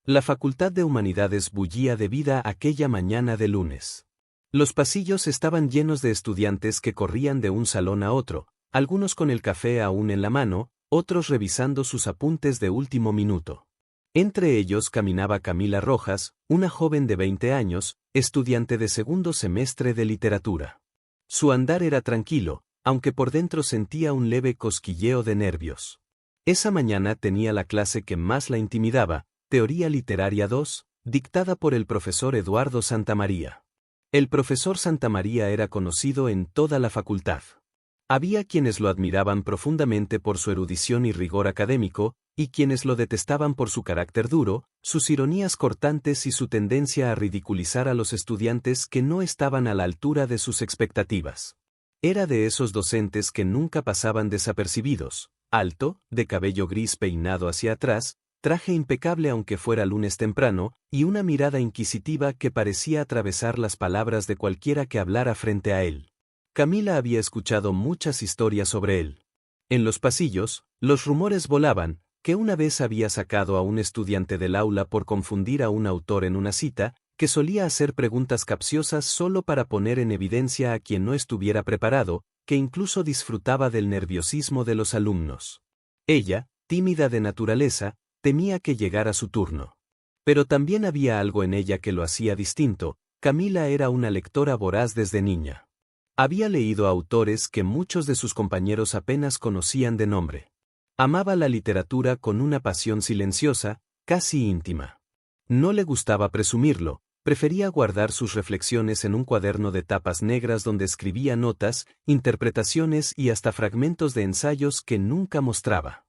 La Facultad de Humanidades bullía de vida aquella mañana de lunes. Los pasillos estaban llenos de estudiantes que corrían de un salón a otro, algunos con el café aún en la mano, otros revisando sus apuntes de último minuto. Entre ellos caminaba Camila Rojas, una joven de 20 años, estudiante de segundo semestre de literatura. Su andar era tranquilo, aunque por dentro sentía un leve cosquilleo de nervios. Esa mañana tenía la clase que más la intimidaba, Teoría Literaria 2, dictada por el profesor Eduardo Santamaría. El profesor Santamaría era conocido en toda la facultad. Había quienes lo admiraban profundamente por su erudición y rigor académico, y quienes lo detestaban por su carácter duro, sus ironías cortantes y su tendencia a ridiculizar a los estudiantes que no estaban a la altura de sus expectativas. Era de esos docentes que nunca pasaban desapercibidos, alto, de cabello gris peinado hacia atrás, traje impecable aunque fuera lunes temprano, y una mirada inquisitiva que parecía atravesar las palabras de cualquiera que hablara frente a él. Camila había escuchado muchas historias sobre él. En los pasillos, los rumores volaban, que una vez había sacado a un estudiante del aula por confundir a un autor en una cita, que solía hacer preguntas capciosas solo para poner en evidencia a quien no estuviera preparado, que incluso disfrutaba del nerviosismo de los alumnos. Ella, tímida de naturaleza, temía que llegara su turno. Pero también había algo en ella que lo hacía distinto. Camila era una lectora voraz desde niña. Había leído a autores que muchos de sus compañeros apenas conocían de nombre. Amaba la literatura con una pasión silenciosa, casi íntima. No le gustaba presumirlo, prefería guardar sus reflexiones en un cuaderno de tapas negras donde escribía notas, interpretaciones y hasta fragmentos de ensayos que nunca mostraba.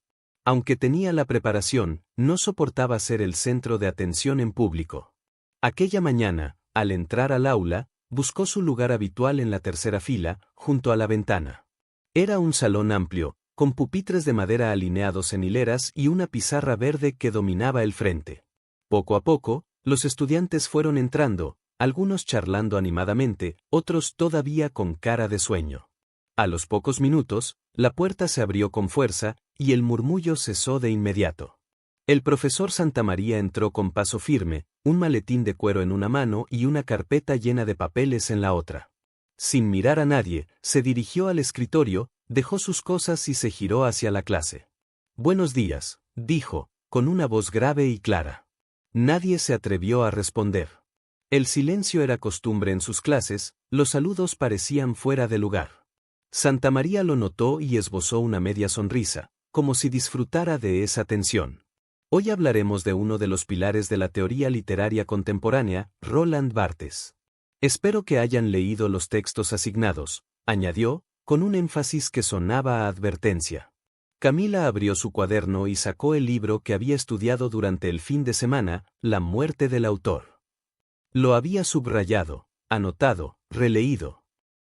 Aunque tenía la preparación, no soportaba ser el centro de atención en público. Aquella mañana, al entrar al aula, buscó su lugar habitual en la tercera fila, junto a la ventana. Era un salón amplio, con pupitres de madera alineados en hileras y una pizarra verde que dominaba el frente. Poco a poco, los estudiantes fueron entrando, algunos charlando animadamente, otros todavía con cara de sueño. A los pocos minutos, la puerta se abrió con fuerza, y el murmullo cesó de inmediato. El profesor Santamaría entró con paso firme, un maletín de cuero en una mano y una carpeta llena de papeles en la otra. Sin mirar a nadie, se dirigió al escritorio, dejó sus cosas y se giró hacia la clase. «Buenos días», dijo, con una voz grave y clara. Nadie se atrevió a responder. El silencio era costumbre en sus clases, los saludos parecían fuera de lugar. Santamaría lo notó y esbozó una media sonrisa, como si disfrutara de esa tensión. Hoy hablaremos de uno de los pilares de la teoría literaria contemporánea, Roland Barthes. Espero que hayan leído los textos asignados, añadió, con un énfasis que sonaba a advertencia. Camila abrió su cuaderno y sacó el libro que había estudiado durante el fin de semana, La muerte del autor. Lo había subrayado, anotado, releído.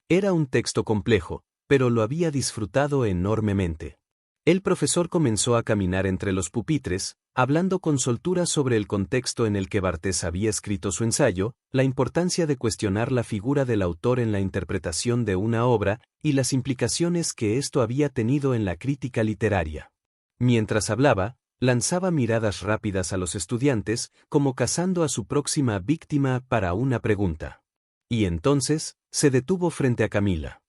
Era un texto complejo, pero lo había disfrutado enormemente. El profesor comenzó a caminar entre los pupitres, hablando con soltura sobre el contexto en el que Barthes había escrito su ensayo, la importancia de cuestionar la figura del autor en la interpretación de una obra, y las implicaciones que esto había tenido en la crítica literaria. Mientras hablaba, lanzaba miradas rápidas a los estudiantes, como cazando a su próxima víctima para una pregunta. Y entonces, se detuvo frente a Camila.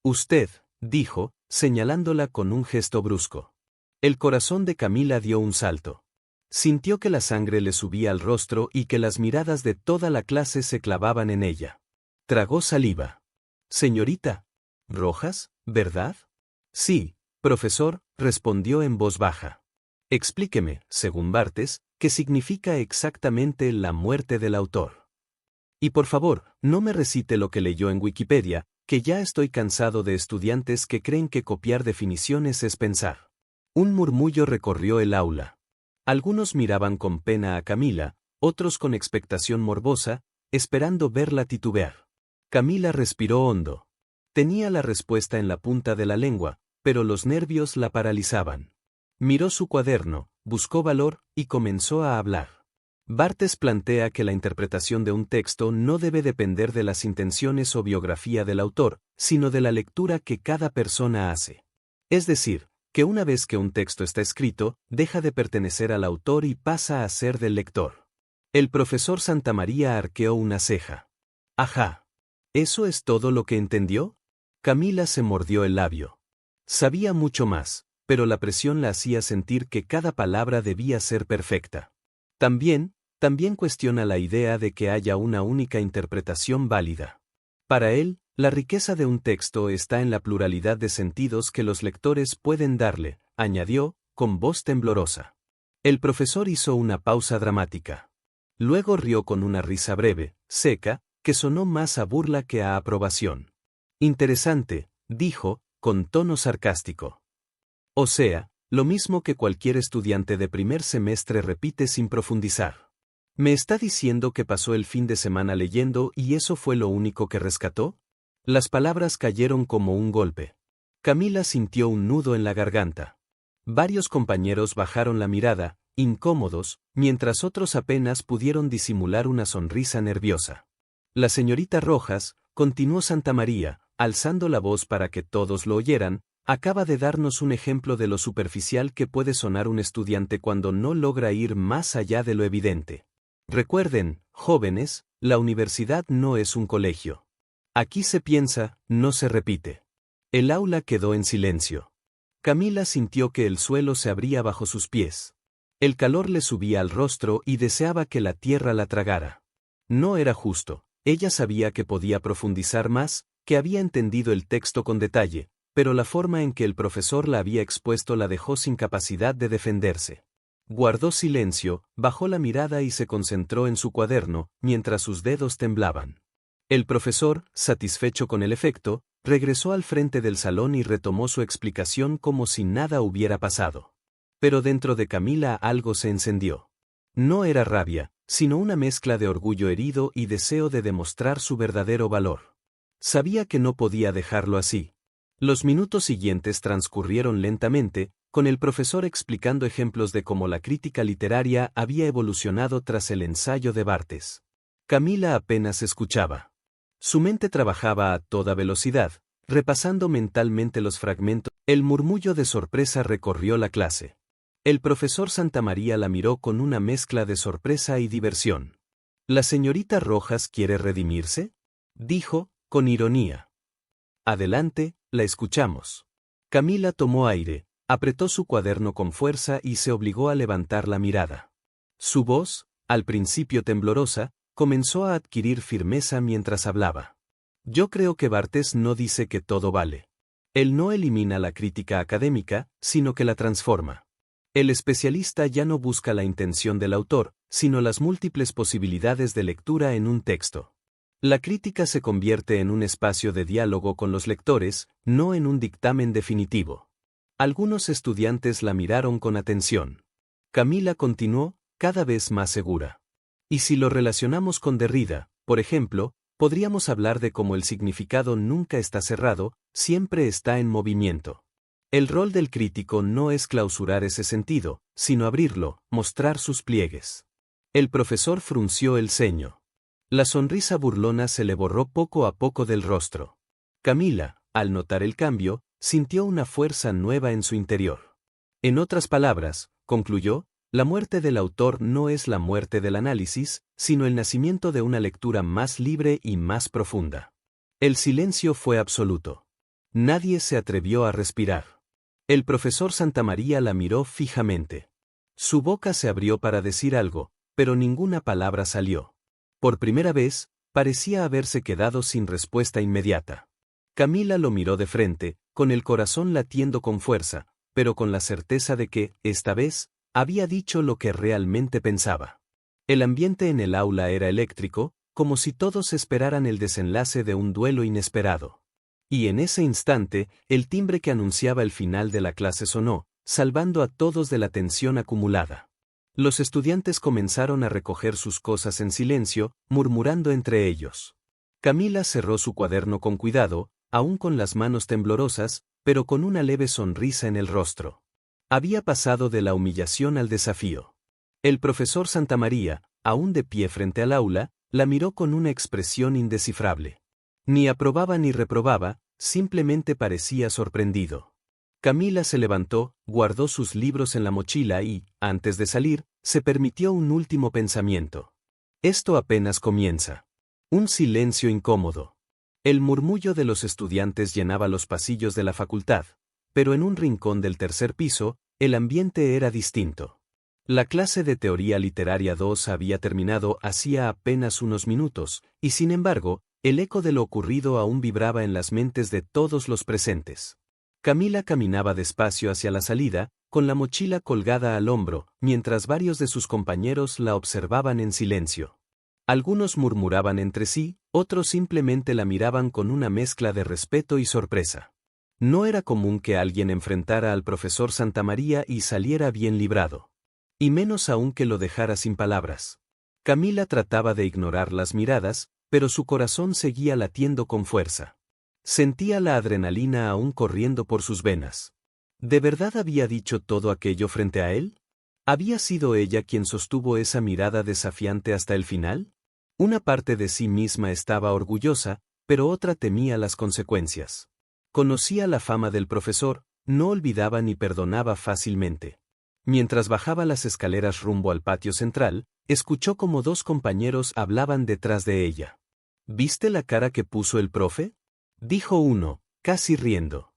«Usted», dijo, señalándola con un gesto brusco. El corazón de Camila dio un salto. Sintió que la sangre le subía al rostro y que las miradas de toda la clase se clavaban en ella. Tragó saliva. «Señorita Rojas, ¿verdad?» «Sí, profesor», respondió en voz baja. «Explíqueme, según Barthes, qué significa exactamente la muerte del autor. Y por favor, no me recite lo que leyó en Wikipedia, que ya estoy cansado de estudiantes que creen que copiar definiciones es pensar». Un murmullo recorrió el aula. Algunos miraban con pena a Camila, otros con expectación morbosa, esperando verla titubear. Camila respiró hondo. Tenía la respuesta en la punta de la lengua, pero los nervios la paralizaban. Miró su cuaderno, buscó valor y comenzó a hablar. Barthes plantea que la interpretación de un texto no debe depender de las intenciones o biografía del autor, sino de la lectura que cada persona hace. Es decir, que una vez que un texto está escrito, deja de pertenecer al autor y pasa a ser del lector. El profesor Santamaría arqueó una ceja. Ajá. ¿Eso es todo lo que entendió? Camila se mordió el labio. Sabía mucho más, pero la presión la hacía sentir que cada palabra debía ser perfecta. También cuestiona la idea de que haya una única interpretación válida. Para él, la riqueza de un texto está en la pluralidad de sentidos que los lectores pueden darle, añadió, con voz temblorosa. El profesor hizo una pausa dramática. Luego rió con una risa breve, seca, que sonó más a burla que a aprobación. Interesante, dijo, con tono sarcástico. O sea, lo mismo que cualquier estudiante de primer semestre repite sin profundizar. ¿Me está diciendo que pasó el fin de semana leyendo y eso fue lo único que rescató? Las palabras cayeron como un golpe. Camila sintió un nudo en la garganta. Varios compañeros bajaron la mirada, incómodos, mientras otros apenas pudieron disimular una sonrisa nerviosa. La señorita Rojas, continuó Santamaría, alzando la voz para que todos lo oyeran, acaba de darnos un ejemplo de lo superficial que puede sonar un estudiante cuando no logra ir más allá de lo evidente. Recuerden, jóvenes, la universidad no es un colegio. Aquí se piensa, no se repite. El aula quedó en silencio. Camila sintió que el suelo se abría bajo sus pies. El calor le subía al rostro y deseaba que la tierra la tragara. No era justo, ella sabía que podía profundizar más, que había entendido el texto con detalle, pero la forma en que el profesor la había expuesto la dejó sin capacidad de defenderse. Guardó silencio, bajó la mirada y se concentró en su cuaderno, mientras sus dedos temblaban. El profesor, satisfecho con el efecto, regresó al frente del salón y retomó su explicación como si nada hubiera pasado. Pero dentro de Camila algo se encendió. No era rabia, sino una mezcla de orgullo herido y deseo de demostrar su verdadero valor. Sabía que no podía dejarlo así. Los minutos siguientes transcurrieron lentamente, con el profesor explicando ejemplos de cómo la crítica literaria había evolucionado tras el ensayo de Barthes. Camila apenas escuchaba. Su mente trabajaba a toda velocidad, repasando mentalmente los fragmentos. El murmullo de sorpresa recorrió la clase. El profesor Santamaría la miró con una mezcla de sorpresa y diversión. ¿La señorita Rojas quiere redimirse?, dijo, con ironía. Adelante, la escuchamos. Camila tomó aire, apretó su cuaderno con fuerza y se obligó a levantar la mirada. Su voz, al principio temblorosa, comenzó a adquirir firmeza mientras hablaba. Yo creo que Barthes no dice que todo vale. Él no elimina la crítica académica, sino que la transforma. El especialista ya no busca la intención del autor, sino las múltiples posibilidades de lectura en un texto. La crítica se convierte en un espacio de diálogo con los lectores, no en un dictamen definitivo. Algunos estudiantes la miraron con atención. Camila continuó, cada vez más segura. Y si lo relacionamos con Derrida, por ejemplo, podríamos hablar de cómo el significado nunca está cerrado, siempre está en movimiento. El rol del crítico no es clausurar ese sentido, sino abrirlo, mostrar sus pliegues. El profesor frunció el ceño. La sonrisa burlona se le borró poco a poco del rostro. Camila, al notar el cambio, sintió una fuerza nueva en su interior. En otras palabras, concluyó, la muerte del autor no es la muerte del análisis, sino el nacimiento de una lectura más libre y más profunda. El silencio fue absoluto. Nadie se atrevió a respirar. El profesor Santamaría la miró fijamente. Su boca se abrió para decir algo, pero ninguna palabra salió. Por primera vez, parecía haberse quedado sin respuesta inmediata. Camila lo miró de frente, con el corazón latiendo con fuerza, pero con la certeza de que, esta vez, había dicho lo que realmente pensaba. El ambiente en el aula era eléctrico, como si todos esperaran el desenlace de un duelo inesperado. Y en ese instante, el timbre que anunciaba el final de la clase sonó, salvando a todos de la tensión acumulada. Los estudiantes comenzaron a recoger sus cosas en silencio, murmurando entre ellos. Camila cerró su cuaderno con cuidado, aún con las manos temblorosas, pero con una leve sonrisa en el rostro. Había pasado de la humillación al desafío. El profesor Santamaría, aún de pie frente al aula, la miró con una expresión indescifrable. Ni aprobaba ni reprobaba, simplemente parecía sorprendido. Camila se levantó, guardó sus libros en la mochila y, antes de salir, se permitió un último pensamiento. Esto apenas comienza. Un silencio incómodo. El murmullo de los estudiantes llenaba los pasillos de la facultad, pero en un rincón del tercer piso, el ambiente era distinto. La clase de Teoría Literaria 2 había terminado hacía apenas unos minutos, y sin embargo, el eco de lo ocurrido aún vibraba en las mentes de todos los presentes. Camila caminaba despacio hacia la salida, con la mochila colgada al hombro, mientras varios de sus compañeros la observaban en silencio. Algunos murmuraban entre sí, otros simplemente la miraban con una mezcla de respeto y sorpresa. No era común que alguien enfrentara al profesor Santamaría y saliera bien librado. Y menos aún que lo dejara sin palabras. Camila trataba de ignorar las miradas, pero su corazón seguía latiendo con fuerza. Sentía la adrenalina aún corriendo por sus venas. ¿De verdad había dicho todo aquello frente a él? ¿Había sido ella quien sostuvo esa mirada desafiante hasta el final? Una parte de sí misma estaba orgullosa, pero otra temía las consecuencias. Conocía la fama del profesor, no olvidaba ni perdonaba fácilmente. Mientras bajaba las escaleras rumbo al patio central, escuchó como dos compañeros hablaban detrás de ella. ¿Viste la cara que puso el profe?, dijo uno, casi riendo.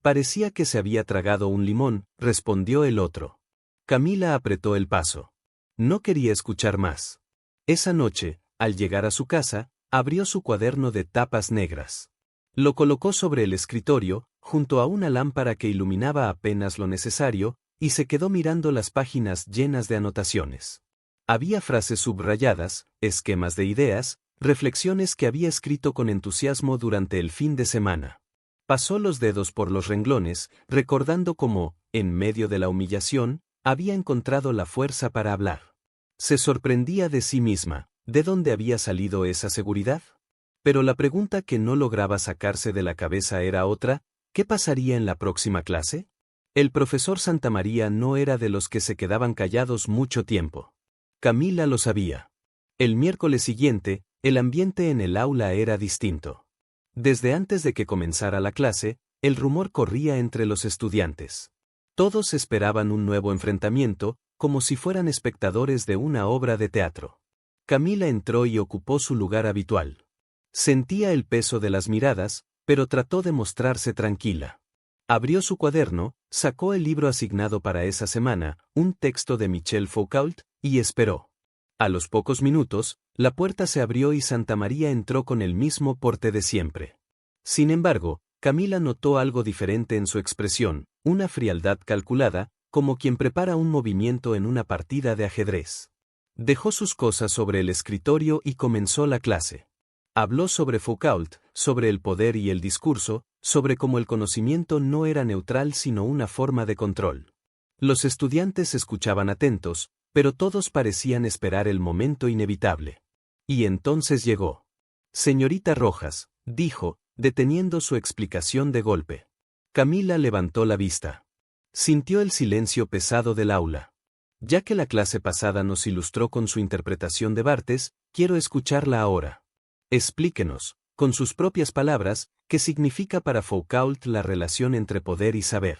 Parecía que se había tragado un limón, respondió el otro. Camila apretó el paso. No quería escuchar más. Esa noche, al llegar a su casa, abrió su cuaderno de tapas negras. Lo colocó sobre el escritorio, junto a una lámpara que iluminaba apenas lo necesario, y se quedó mirando las páginas llenas de anotaciones. Había frases subrayadas, esquemas de ideas, reflexiones que había escrito con entusiasmo durante el fin de semana. Pasó los dedos por los renglones, recordando cómo, en medio de la humillación, había encontrado la fuerza para hablar. Se sorprendía de sí misma, ¿de dónde había salido esa seguridad? Pero la pregunta que no lograba sacarse de la cabeza era otra: ¿qué pasaría en la próxima clase? El profesor Santamaría no era de los que se quedaban callados mucho tiempo. Camila lo sabía. El miércoles siguiente, el ambiente en el aula era distinto. Desde antes de que comenzara la clase, el rumor corría entre los estudiantes. Todos esperaban un nuevo enfrentamiento, como si fueran espectadores de una obra de teatro. Camila entró y ocupó su lugar habitual. Sentía el peso de las miradas, pero trató de mostrarse tranquila. Abrió su cuaderno, sacó el libro asignado para esa semana, un texto de Michel Foucault, y esperó. A los pocos minutos, la puerta se abrió y Santamaría entró con el mismo porte de siempre. Sin embargo, Camila notó algo diferente en su expresión, una frialdad calculada, como quien prepara un movimiento en una partida de ajedrez. Dejó sus cosas sobre el escritorio y comenzó la clase. Habló sobre Foucault, sobre el poder y el discurso, sobre cómo el conocimiento no era neutral sino una forma de control. Los estudiantes escuchaban atentos, pero todos parecían esperar el momento inevitable. Y entonces llegó. Señorita Rojas, dijo, deteniendo su explicación de golpe. Camila levantó la vista. Sintió el silencio pesado del aula. Ya que la clase pasada nos ilustró con su interpretación de Barthes, quiero escucharla ahora. Explíquenos, con sus propias palabras, qué significa para Foucault la relación entre poder y saber.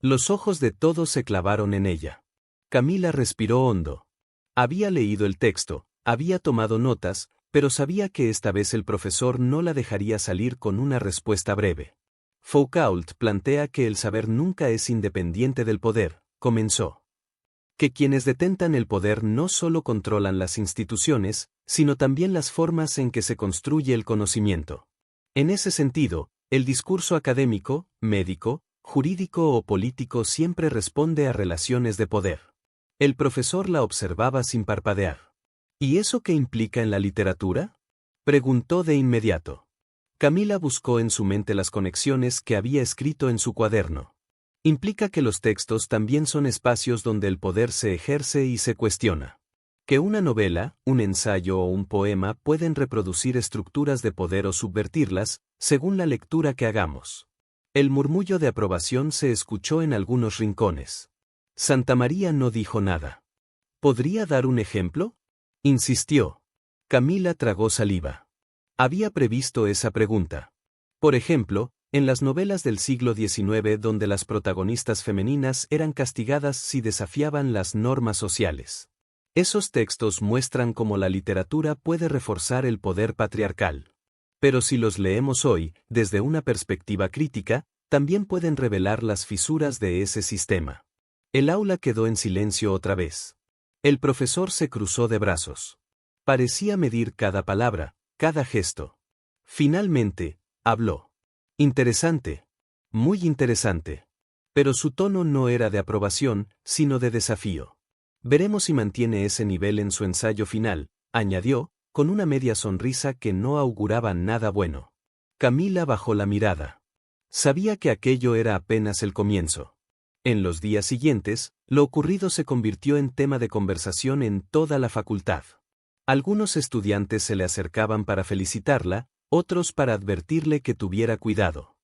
Los ojos de todos se clavaron en ella. Camila respiró hondo. Había leído el texto, había tomado notas, pero sabía que esta vez el profesor no la dejaría salir con una respuesta breve. Foucault plantea que el saber nunca es independiente del poder, comenzó. Que quienes detentan el poder no solo controlan las instituciones, sino también las formas en que se construye el conocimiento. En ese sentido, el discurso académico, médico, jurídico o político siempre responde a relaciones de poder. El profesor la observaba sin parpadear. ¿Y eso qué implica en la literatura?, preguntó de inmediato. Camila buscó en su mente las conexiones que había escrito en su cuaderno. Implica que los textos también son espacios donde el poder se ejerce y se cuestiona. Que una novela, un ensayo o un poema pueden reproducir estructuras de poder o subvertirlas, según la lectura que hagamos. El murmullo de aprobación se escuchó en algunos rincones. Santamaría no dijo nada. ¿Podría dar un ejemplo?, insistió. Camila tragó saliva. Había previsto esa pregunta. Por ejemplo, en las novelas del siglo XIX donde las protagonistas femeninas eran castigadas si desafiaban las normas sociales. Esos textos muestran cómo la literatura puede reforzar el poder patriarcal. Pero si los leemos hoy, desde una perspectiva crítica, también pueden revelar las fisuras de ese sistema. El aula quedó en silencio otra vez. El profesor se cruzó de brazos. Parecía medir cada palabra, cada gesto. Finalmente, habló. Interesante. Muy interesante. Pero su tono no era de aprobación, sino de desafío. Veremos si mantiene ese nivel en su ensayo final, añadió, con una media sonrisa que no auguraba nada bueno. Camila bajó la mirada. Sabía que aquello era apenas el comienzo. En los días siguientes, lo ocurrido se convirtió en tema de conversación en toda la facultad. Algunos estudiantes se le acercaban para felicitarla, otros para advertirle que tuviera cuidado.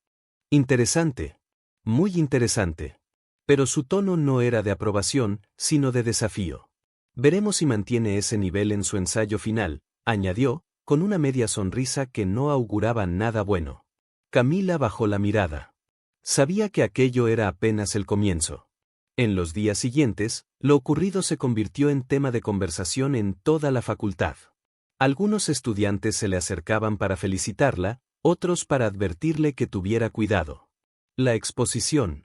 Interesante. Muy interesante. Pero su tono no era de aprobación, sino de desafío. Veremos si mantiene ese nivel en su ensayo final, añadió, con una media sonrisa que no auguraba nada bueno. Camila bajó la mirada. Sabía que aquello era apenas el comienzo. En los días siguientes, lo ocurrido se convirtió en tema de conversación en toda la facultad. Algunos estudiantes se le acercaban para felicitarla, otros para advertirle que tuviera cuidado. La exposición.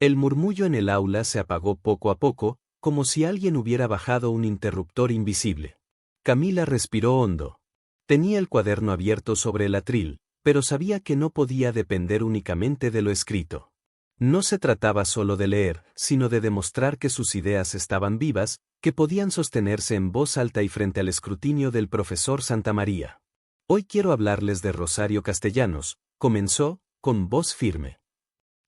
El murmullo en el aula se apagó poco a poco, como si alguien hubiera bajado un interruptor invisible. Camila respiró hondo. Tenía el cuaderno abierto sobre el atril, pero sabía que no podía depender únicamente de lo escrito. No se trataba solo de leer, sino de demostrar que sus ideas estaban vivas, que podían sostenerse en voz alta y frente al escrutinio del profesor Santamaría. Hoy quiero hablarles de Rosario Castellanos, comenzó, con voz firme.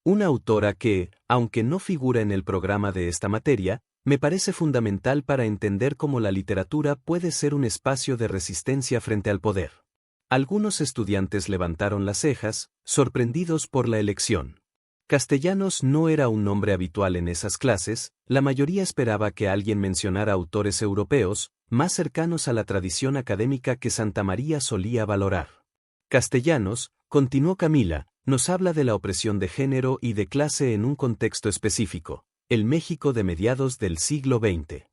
Una autora que, aunque no figura en el programa de esta materia, me parece fundamental para entender cómo la literatura puede ser un espacio de resistencia frente al poder. Algunos estudiantes levantaron las cejas, sorprendidos por la elección. Castellanos no era un nombre habitual en esas clases, la mayoría esperaba que alguien mencionara autores europeos, más cercanos a la tradición académica que Santamaría solía valorar. Castellanos, continuó Camila, nos habla de la opresión de género y de clase en un contexto específico, el México de mediados del siglo XX.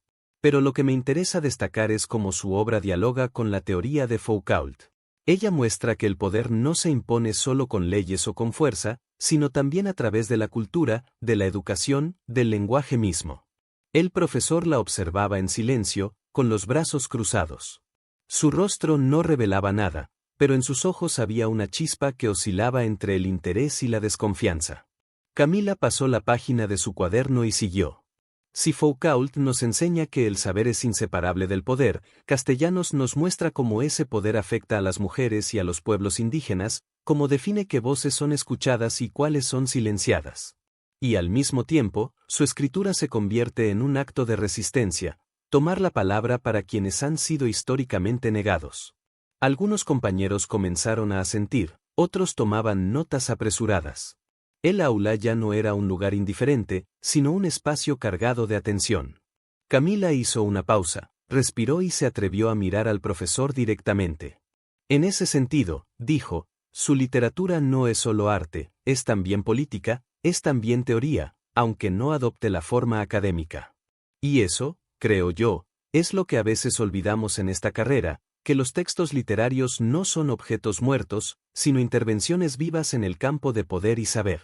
Pero lo que me interesa destacar es cómo su obra dialoga con la teoría de Foucault. Ella muestra que el poder no se impone solo con leyes o con fuerza, sino también a través de la cultura, de la educación, del lenguaje mismo. El profesor la observaba en silencio, con los brazos cruzados. Su rostro no revelaba nada, pero en sus ojos había una chispa que oscilaba entre el interés y la desconfianza. Camila pasó la página de su cuaderno y siguió. Si Foucault nos enseña que el saber es inseparable del poder, Castellanos nos muestra cómo ese poder afecta a las mujeres y a los pueblos indígenas, cómo define qué voces son escuchadas y cuáles son silenciadas. Y al mismo tiempo, su escritura se convierte en un acto de resistencia, tomar la palabra para quienes han sido históricamente negados. Algunos compañeros comenzaron a asentir, otros tomaban notas apresuradas. El aula ya no era un lugar indiferente, sino un espacio cargado de atención. Camila hizo una pausa, respiró y se atrevió a mirar al profesor directamente. En ese sentido, dijo, su literatura no es solo arte, es también política, es también teoría, aunque no adopte la forma académica. Y eso, creo yo, es lo que a veces olvidamos en esta carrera, que los textos literarios no son objetos muertos, sino intervenciones vivas en el campo de poder y saber.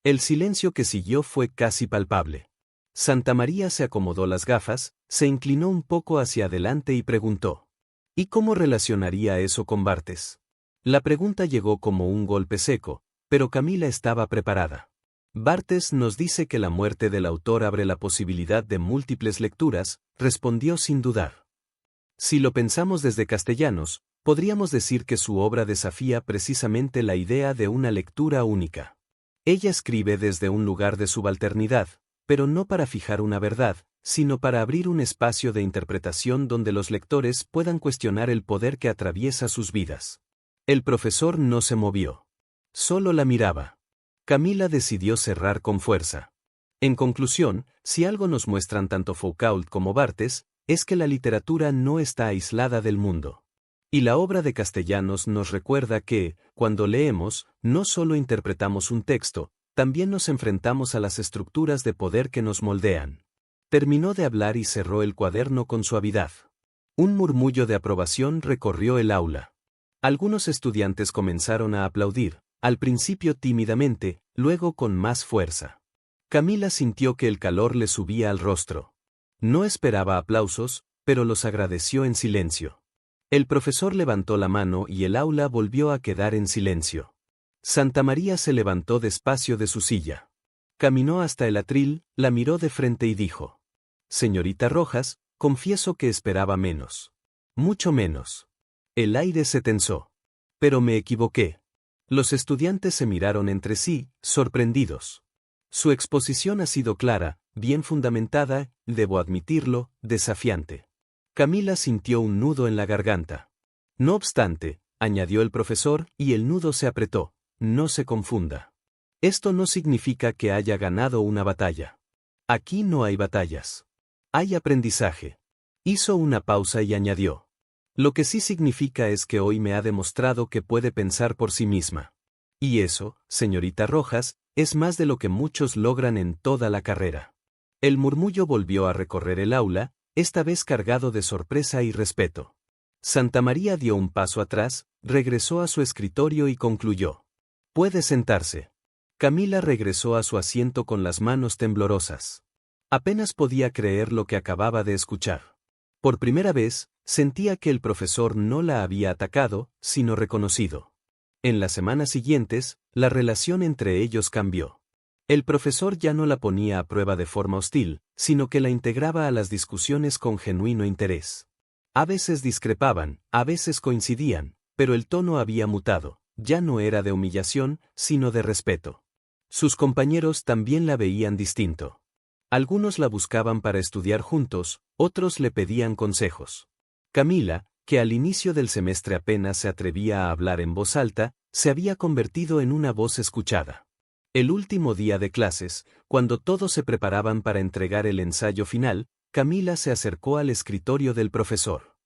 El silencio que siguió fue casi palpable. Santamaría se acomodó las gafas, se inclinó un poco hacia adelante y preguntó: ¿y cómo relacionaría eso con Barthes? La pregunta llegó como un golpe seco, pero Camila estaba preparada. Barthes nos dice que la muerte del autor abre la posibilidad de múltiples lecturas, respondió sin dudar. Si lo pensamos desde Castellanos, podríamos decir que su obra desafía precisamente la idea de una lectura única. Ella escribe desde un lugar de subalternidad, pero no para fijar una verdad, sino para abrir un espacio de interpretación donde los lectores puedan cuestionar el poder que atraviesa sus vidas. El profesor no se movió. Solo la miraba. Camila decidió cerrar con fuerza. En conclusión, si algo nos muestran tanto Foucault como Barthes, es que la literatura no está aislada del mundo. Y la obra de Castellanos nos recuerda que, cuando leemos, no solo interpretamos un texto, también nos enfrentamos a las estructuras de poder que nos moldean. Terminó de hablar y cerró el cuaderno con suavidad. Un murmullo de aprobación recorrió el aula. Algunos estudiantes comenzaron a aplaudir, al principio tímidamente, luego con más fuerza. Camila sintió que el calor le subía al rostro. No esperaba aplausos, pero los agradeció en silencio. El profesor levantó la mano y el aula volvió a quedar en silencio. Santa María se levantó despacio de su silla. Caminó hasta el atril, la miró de frente y dijo: «Señorita Rojas, confieso que esperaba menos. Mucho menos». El aire se tensó. «Pero me equivoqué». Los estudiantes se miraron entre sí, sorprendidos. Su exposición ha sido clara, bien fundamentada, debo admitirlo, desafiante. Camila sintió un nudo en la garganta. «No obstante», añadió el profesor, y el nudo se apretó, «no se confunda. Esto no significa que haya ganado una batalla. Aquí no hay batallas. Hay aprendizaje». Hizo una pausa y añadió: «Lo que sí significa es que hoy me ha demostrado que puede pensar por sí misma. Y eso, señorita Rojas, es más de lo que muchos logran en toda la carrera». El murmullo volvió a recorrer el aula, esta vez cargado de sorpresa y respeto. Santa María dio un paso atrás, regresó a su escritorio y concluyó: «Puede sentarse». Camila regresó a su asiento con las manos temblorosas. Apenas podía creer lo que acababa de escuchar. Por primera vez, sentía que el profesor no la había atacado, sino reconocido. En las semanas siguientes, la relación entre ellos cambió. El profesor ya no la ponía a prueba de forma hostil, sino que la integraba a las discusiones con genuino interés. A veces discrepaban, a veces coincidían, pero el tono había mutado, ya no era de humillación, sino de respeto. Sus compañeros también la veían distinto. Algunos la buscaban para estudiar juntos, otros le pedían consejos. Camila, que al inicio del semestre apenas se atrevía a hablar en voz alta, se había convertido en una voz escuchada. El último día de clases, cuando todos se preparaban para entregar el ensayo final, Camila se acercó al escritorio del profesor.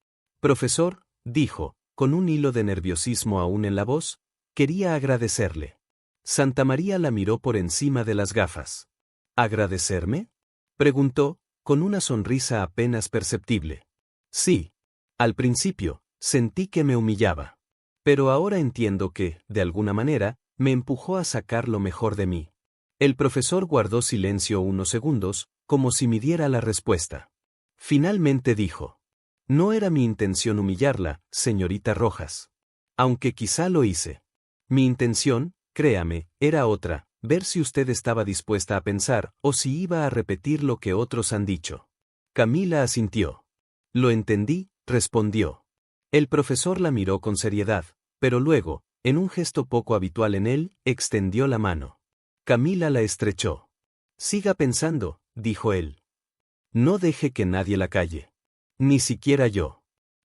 «Profesor», dijo, con un hilo de nerviosismo aún en la voz, «quería agradecerle». Santa María la miró por encima de las gafas. «¿Agradecerme?», preguntó, con una sonrisa apenas perceptible. «Sí. Al principio, sentí que me humillaba. Pero ahora entiendo que, de alguna manera, me empujó a sacar lo mejor de mí». El profesor guardó silencio unos segundos, como si midiera la respuesta. Finalmente dijo: «No era mi intención humillarla, señorita Rojas. Aunque quizá lo hice. Mi intención, créame, era otra, ver si usted estaba dispuesta a pensar, o si iba a repetir lo que otros han dicho». Camila asintió. «Lo entendí», respondió. El profesor la miró con seriedad, pero luego, en un gesto poco habitual en él, extendió la mano. Camila la estrechó. «Siga pensando», dijo él. «No deje que nadie la calle. Ni siquiera yo».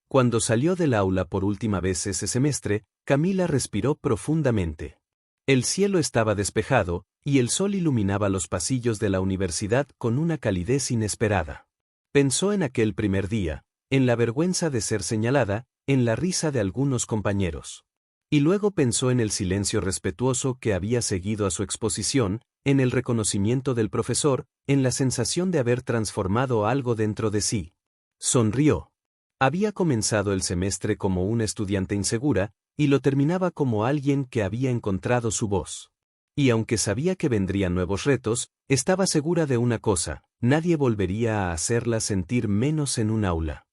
Cuando salió del aula por última vez ese semestre, Camila respiró profundamente. El cielo estaba despejado, y el sol iluminaba los pasillos de la universidad con una calidez inesperada. Pensó en aquel primer día, en la vergüenza de ser señalada, en la risa de algunos compañeros. Y luego pensó en el silencio respetuoso que había seguido a su exposición, en el reconocimiento del profesor, en la sensación de haber transformado algo dentro de sí. Sonrió. Había comenzado el semestre como una estudiante insegura, y lo terminaba como alguien que había encontrado su voz. Y aunque sabía que vendrían nuevos retos, estaba segura de una cosa: nadie volvería a hacerla sentir menos en un aula.